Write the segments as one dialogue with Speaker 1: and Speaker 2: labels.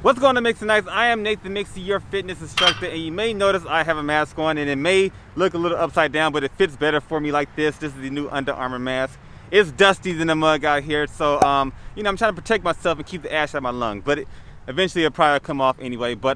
Speaker 1: What's going on, Mixonite? I am Nathan Mixie, your fitness instructor, and you may notice I have a mask on, and it may look a little upside down, but it fits better for me like this. This is the new Under Armour mask. It's dusty in the mug out here, so I'm trying to protect myself and keep the ash out of my lung, but eventually it'll probably come off anyway. But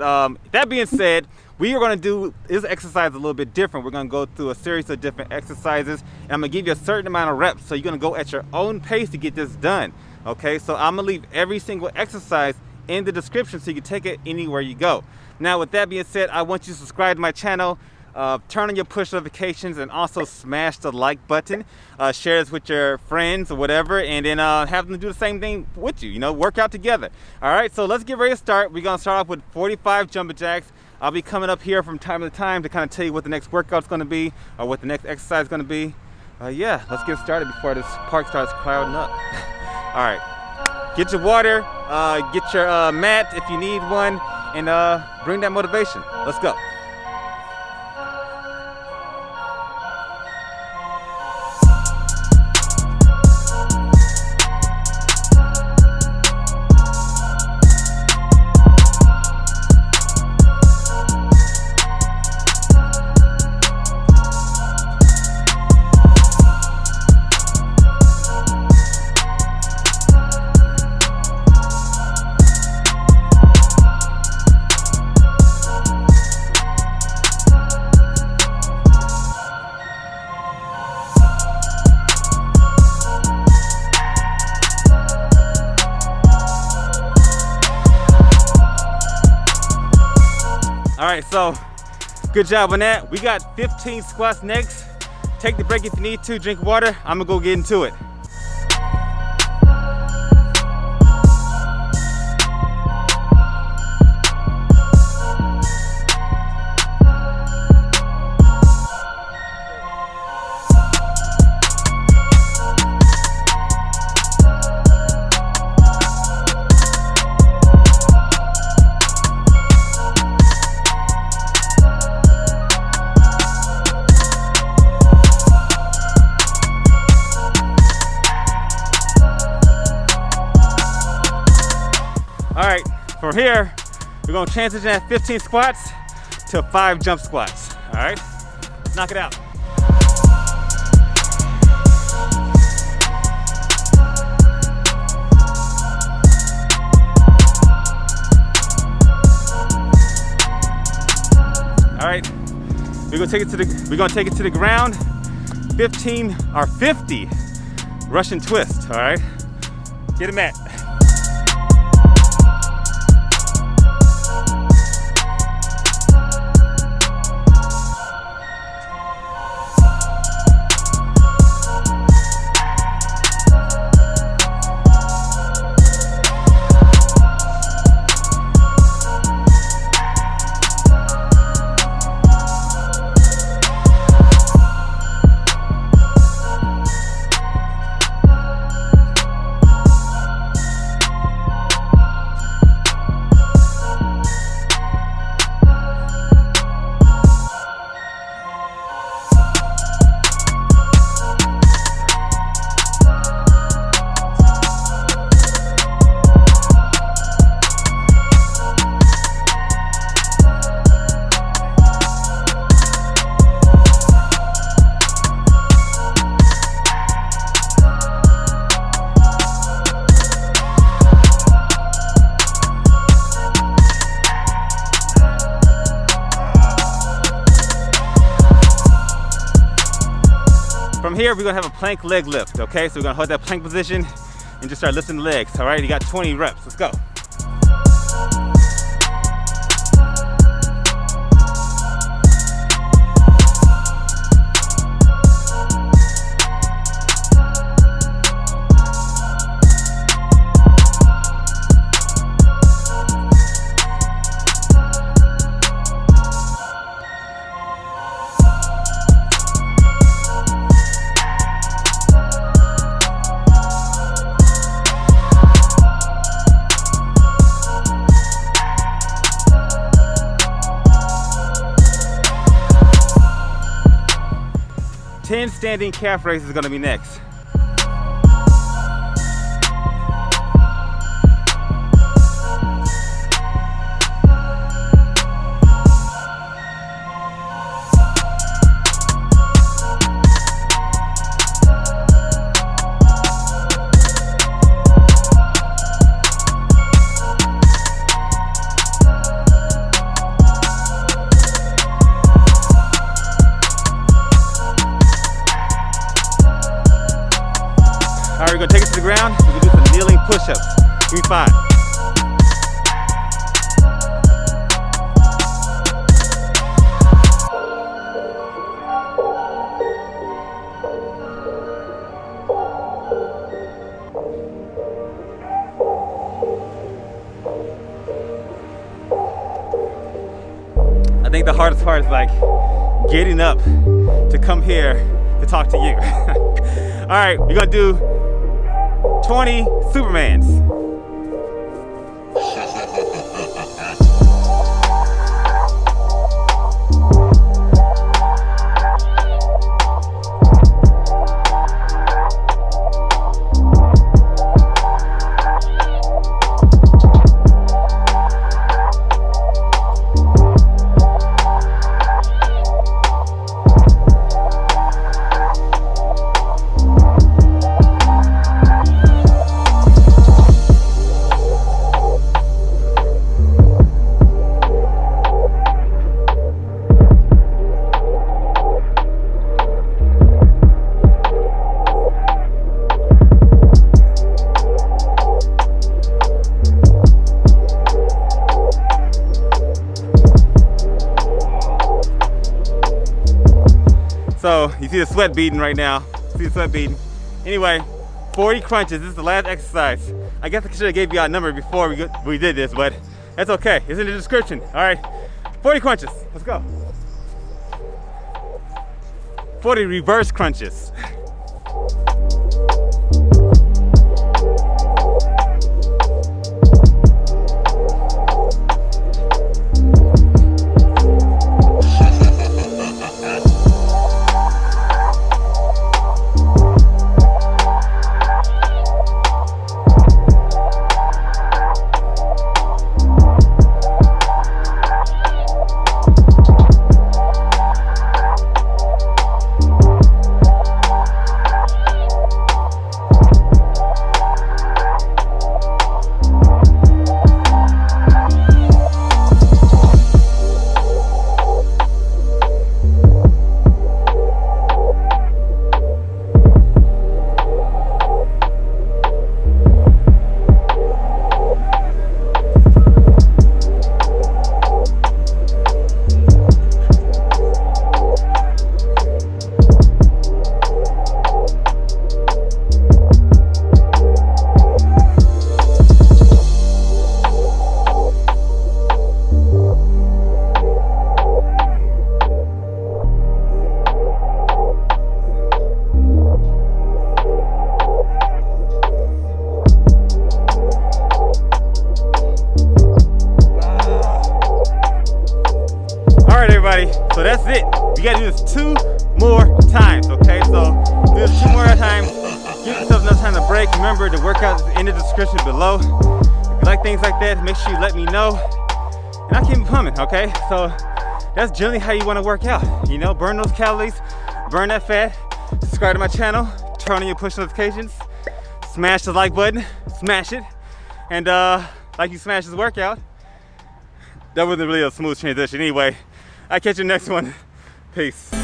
Speaker 1: that being said, we are going to do this exercise a little bit different. We're going to go through a series of different exercises, and I'm going to give you a certain amount of reps, so you're going to go at your own pace to get this done. Okay, so I'm going to leave every single exercise in the description so you can take it anywhere you go. Now, with that being said, I want you to subscribe to my channel, turn on your push notifications, and also smash the like button. Share this with your friends or whatever, and then have them do the same thing with you. Work out together. All right, so let's get ready to start. We're gonna start off with 45 jumping jacks. I'll be coming up here from time to time to kind of tell you what the next workout's gonna be or what the next exercise is gonna be. Yeah, let's get started before this park starts crowding up. All right. Get your water, get your mat if you need one, and bring that motivation. Let's go. All right, so good job on that. We got 15 squats next. Take the break if you need to, drink water. I'm gonna go get into it. All right, from here, we're gonna transition at 15 squats to 5 jump squats. All right, let's knock it out. All right, we're gonna take it to the ground. 15 or 50 Russian twist. All right, get a mat. From here, we're gonna have a plank leg lift, okay? So we're gonna hold that plank position and just start lifting the legs, all right? You got 20 reps, let's go. Standing calf raise is going to be next. one, we're gonna do some kneeling push-ups. Give me 5. I think the hardest part is like getting up to come here to talk to you. All right, we're gonna do 20 Supermans. So you see the sweat beading right now. See the sweat beading. Anyway, 40 crunches. This is the last exercise. I guess I should have gave you a number before we did this, but that's okay. It's in the description. All right, 40 crunches. Let's go. 40 reverse crunches. So that's it. You gotta do this 2 more times, okay? So do this 2 more times. Give yourself enough time to break. Remember, the workout is in the description below. If you like things like that, make sure you let me know. And I'll keep it coming, okay? So that's generally how you wanna work out. You know, burn those calories, burn that fat, subscribe to my channel, turn on your push notifications, smash the like button, smash it. And like you smashed this workout. That wasn't really a smooth transition. Anyway, I'll catch you next one. Peace.